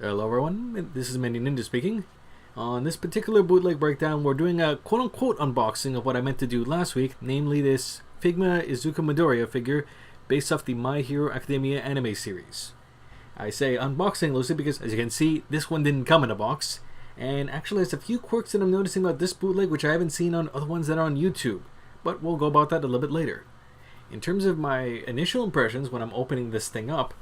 Hello everyone, this is Mandy Ninja speaking. On this particular bootleg breakdown, we're doing a quote-unquote unboxing of what I meant to do last week, namely this Figma Izuku Midoriya figure based off the My Hero Academia anime series. I say unboxing loosely because, as you can see, this one didn't come in a box, and actually there's a few quirks that I'm noticing about this bootleg which I haven't seen on other ones that are on YouTube, but we'll go about that a little bit later. In terms of my initial impressions when I'm opening this thing up,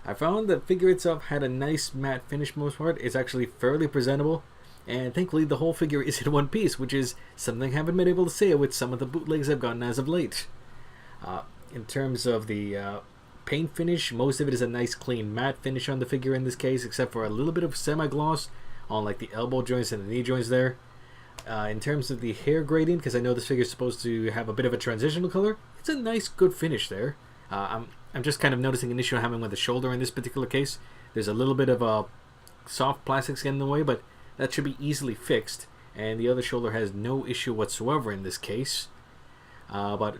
I found the figure itself had a nice matte finish for the most part. It's actually fairly presentable, and thankfully the whole figure is in one piece, which is something I haven't been able to say with some of the bootlegs I've gotten as of late. In terms of the paint finish, most of it is a nice clean matte finish on the figure in this case, except for a little bit of semi-gloss on like the elbow joints and the knee joints there. In terms of the hair gradient, because I know this figure is supposed to have a bit of a transitional color, it's a nice good finish there. I'm just kind of noticing an issue I'm having with the shoulder in this particular case. There's a little bit of a soft plastic getting in the way, but that should be easily fixed. And the other shoulder has no issue whatsoever in this case. But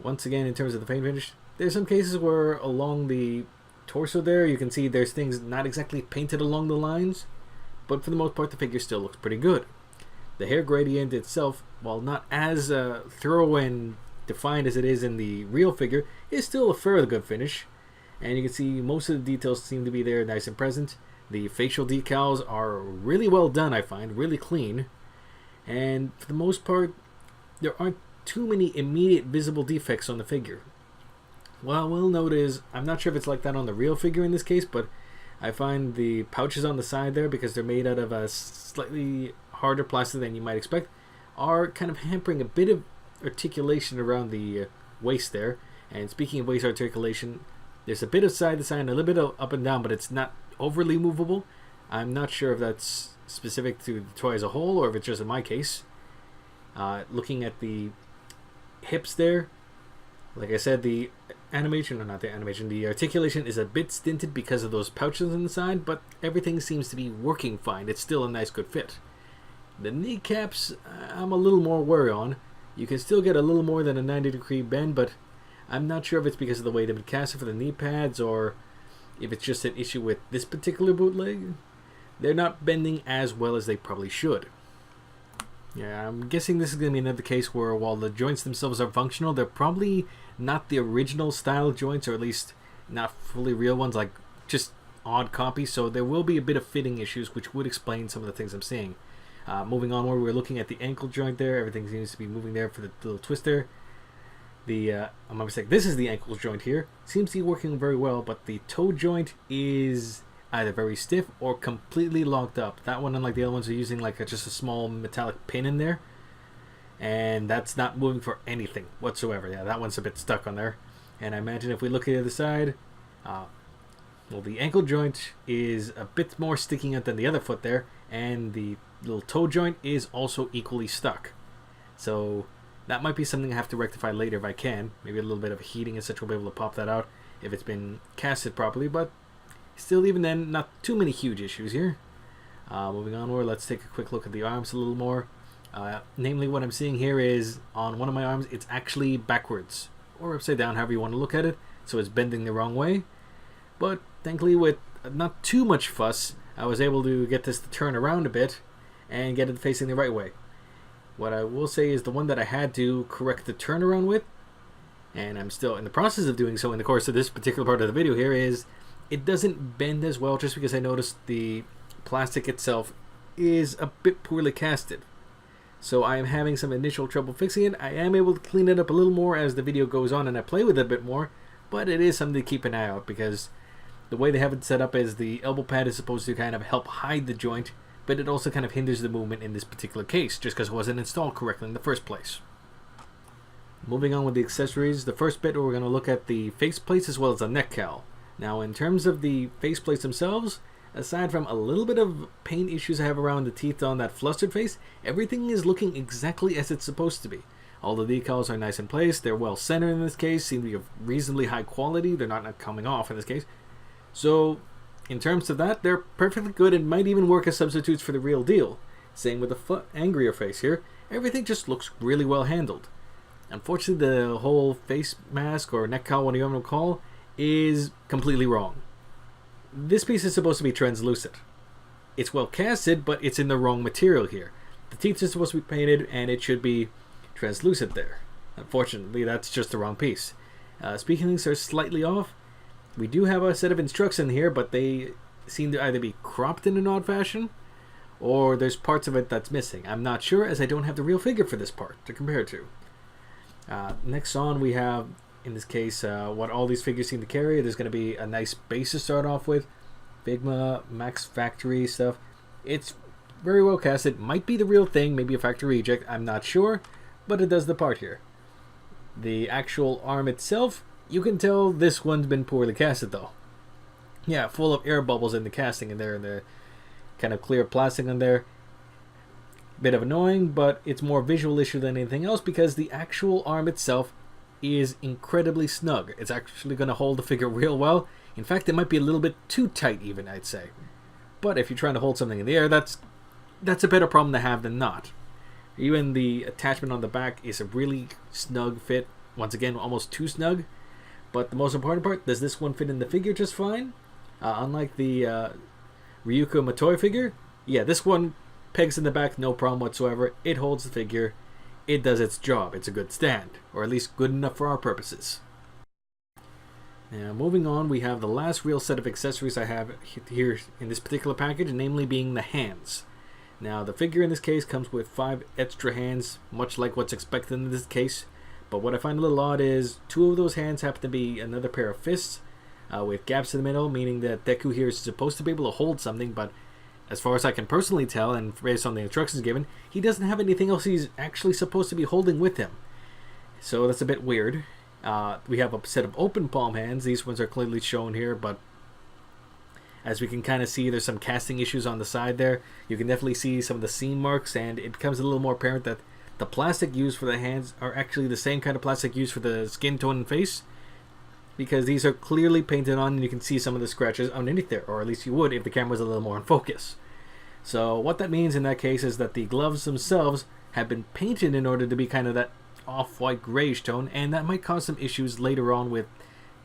once again, in terms of the paint finish, there's some cases where along the torso there, you can see there's things not exactly painted along the lines. But for the most part, the figure still looks pretty good. The hair gradient itself, while not as thorough and defined as it is in the real figure, is still a fairly good finish, and you can see most of the details seem to be there nice and present. The facial decals are really well done, I find, really clean, and for the most part there aren't too many immediate visible defects on the figure. What I will note is, I'm not sure if it's like that on the real figure in this case, but I find the pouches on the side there, because they're made out of a slightly harder plastic than you might expect, are kind of hampering a bit of articulation around the waist there. And speaking of waist articulation, there's a bit of side to side and a little bit of up and down, but it's not overly movable. I'm not sure if that's specific to the toy as a whole or if it's just in my case. Looking at the hips there, like I said, the articulation is a bit stinted because of those pouches on the side, but everything seems to be working fine. It's still a nice good fit. The kneecaps, I'm a little more worried on. You can still get a little more than a 90-degree bend, but I'm not sure if it's because of the way they've been casted for the knee pads or if it's just an issue with this particular bootleg. They're not bending as well as they probably should. Yeah, I'm guessing this is going to be another case where while the joints themselves are functional, they're probably not the original style joints, or at least not fully real ones, like just odd copies, so there will be a bit of fitting issues, which would explain some of the things I'm seeing. Moving onward, we're looking at the ankle joint there. Everything seems to be moving there for the little twist there. I'm not mistaken, this is the ankle joint here. Seems to be working very well, but the toe joint is either very stiff or completely locked up. That one, unlike the other ones, are using like just a small metallic pin in there, and that's not moving for anything whatsoever. Yeah, that one's a bit stuck on there. And I imagine if we look at the other side, well, the ankle joint is a bit more sticking out than the other foot there, and the little toe joint is also equally stuck. So that might be something I have to rectify later if I can. Maybe a little bit of heating and such will be able to pop that out if it's been casted properly, but still, even then, not too many huge issues here. Moving onward, let's take a quick look at the arms a little more. Namely, what I'm seeing here is on one of my arms, it's actually backwards, or upside down, however you want to look at it, so it's bending the wrong way. But thankfully, with not too much fuss, I was able to get this to turn around a bit and get it facing the right way. What I will say is the one that I had to correct the turnaround with, and I'm still in the process of doing so in the course of this particular part of the video here, is it doesn't bend as well, just because I noticed the plastic itself is a bit poorly casted. So I am having some initial trouble fixing it. I am able to clean it up a little more as the video goes on and I play with it a bit more, but it is something to keep an eye out, because the way they have it set up is the elbow pad is supposed to kind of help hide the joint, but it also kind of hinders the movement in this particular case, just because it wasn't installed correctly in the first place. Moving on with the accessories, the first bit we're going to look at the face plates as well as the neck cowl. Now, in terms of the face plates themselves, aside from a little bit of paint issues I have around the teeth on that flustered face, everything is looking exactly as it's supposed to be. All the decals are nice in place, they're well centered in this case, seem to be of reasonably high quality, they're not coming off in this case. So, in terms of that, they're perfectly good and might even work as substitutes for the real deal. Same with the angrier face here, everything just looks really well handled. Unfortunately, the whole face mask or neck cowl, whatever you want to call, is completely wrong. this piece is supposed to be translucent. It's well casted, but it's in the wrong material here. The teeth are supposed to be painted, and it should be translucent there. Unfortunately, that's just the wrong piece. Speaking links are slightly off. We do have a set of instructions here, but they seem to either be cropped in an odd fashion, or there's parts of it that's missing. I'm not sure, as I don't have the real figure for this part to compare to. Next on, we have, in this case, what all these figures seem to carry. There's going to be a nice base to start off with. Figma, Max Factory stuff. It's very well casted. Might be the real thing, maybe a factory reject, I'm not sure, but it does the part here. The actual arm itself, you can tell this one's been poorly casted though. Yeah, full of air bubbles in the casting in there, and the kind of clear plastic on there. Bit of annoying, but it's more visual issue than anything else because the actual arm itself is incredibly snug. It's actually going to hold the figure real well. In fact, it might be a little bit too tight even, I'd say. But if you're trying to hold something in the air, that's a better problem to have than not. Even the attachment on the back is a really snug fit. Once again, almost too snug. But the most important part, does this one fit in the figure just fine? Unlike the Izuku Midoriya figure, yeah, this one pegs in the back, no problem whatsoever. It holds the figure. It does its job. It's a good stand, or at least good enough for our purposes. Now, moving on, we have the last real set of accessories I have here in this particular package, namely being the hands. Now, the figure in this case comes with 5 extra hands, much like what's expected in this case. But what I find a little odd is 2 of those hands happen to be another pair of fists with gaps in the middle, meaning that Deku here is supposed to be able to hold something, but as far as I can personally tell, and based on the instructions given, he doesn't have anything else he's actually supposed to be holding with him. So that's a bit weird. We have a set of open palm hands. These ones are clearly shown here, but as we can kind of see, there's some casting issues on the side there. You can definitely see some of the seam marks, and it becomes a little more apparent that the plastic used for the hands are actually the same kind of plastic used for the skin tone and face, because these are clearly painted on, and you can see some of the scratches underneath there, or at least you would if the camera was a little more in focus. So what that means in that case is that the gloves themselves have been painted in order to be kind of that off-white grayish tone, and that might cause some issues later on with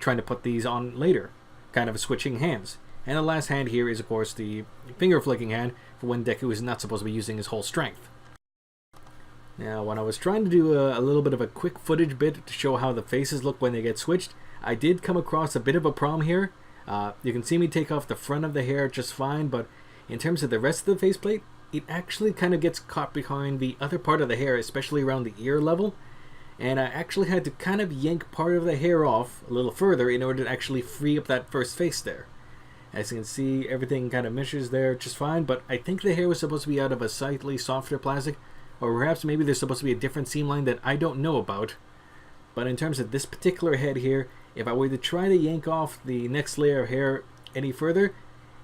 trying to put these on later, kind of switching hands. And the last hand here is, of course, the finger flicking hand for when Deku is not supposed to be using his whole strength. Now, when I was trying to do a little bit of a quick footage bit to show how the faces look when they get switched, I did come across a bit of a problem here. You can see me take off the front of the hair just fine, but in terms of the rest of the faceplate, it actually kind of gets caught behind the other part of the hair, especially around the ear level. And I actually had to kind of yank part of the hair off a little further in order to actually free up that first face there. As you can see, everything kind of meshes there just fine, but I think the hair was supposed to be out of a slightly softer plastic, or perhaps maybe there's supposed to be a different seam line that I don't know about. But in terms of this particular head here, if I were to try to yank off the next layer of hair any further,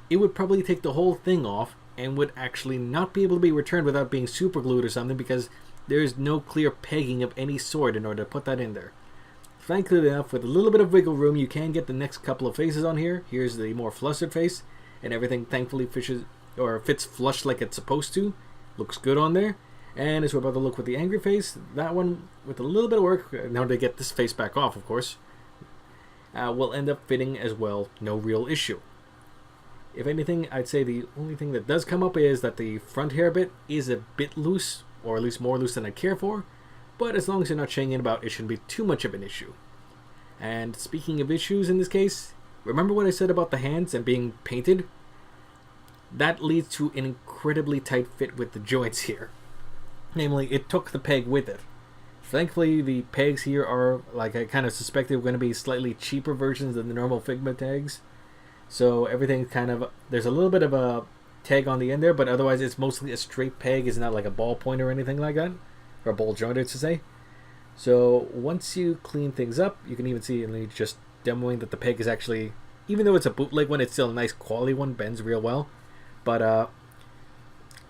it would probably take the whole thing off and would actually not be able to be returned without being super glued or something, because there's no clear pegging of any sort in order to put that in there. Thankfully enough, with a little bit of wiggle room, you can get the next couple of faces on here. Here's the more flustered face, and everything thankfully fits flush like it's supposed to. Looks good on there. And as we're about to look with the angry face, that one, with a little bit of work, now to get this face back off, of course, will end up fitting as well. No real issue. If anything, I'd say the only thing that does come up is that the front hair bit is a bit loose, or at least more loose than I care for, but as long as you're not changing it about, it shouldn't be too much of an issue. And speaking of issues in this case, remember what I said about the hands and being painted? That leads to an incredibly tight fit with the joints here. Namely, it took the peg with it. Thankfully, the pegs here are, like I kind of suspected, going to be slightly cheaper versions than the normal Figma tags. So everything kind of, there's a little bit of a tag on the end there, but otherwise it's mostly a straight peg. It's not like a ball point or anything like that, or a ball jointed to say. So once you clean things up, you can even see just demoing that the peg is actually, even though it's a bootleg one, it's still a nice quality one, bends real well. But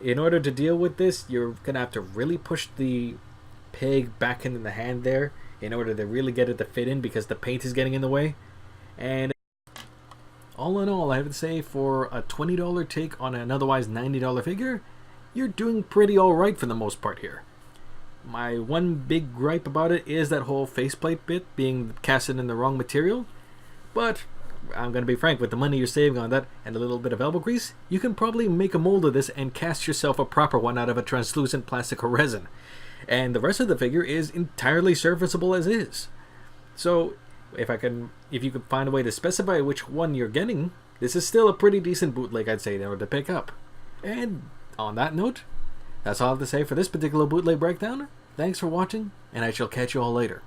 in order to deal with this, you're gonna have to really push the peg back into the hand there in order to really get it to fit in, because the paint is getting in the way. And all in all, I have to say, for a $20 take on an otherwise $90 figure, you're doing pretty alright for the most part here. My one big gripe about it is that whole faceplate bit being casted in the wrong material, but I'm going to be frank, with the money you're saving on that and a little bit of elbow grease, you can probably make a mold of this and cast yourself a proper one out of a translucent plastic or resin. And the rest of the figure is entirely serviceable as is. So, if you could find a way to specify which one you're getting, this is still a pretty decent bootleg, I'd say, in order to pick up. And on that note, that's all I have to say for this particular bootleg breakdown. Thanks for watching, and I shall catch you all later.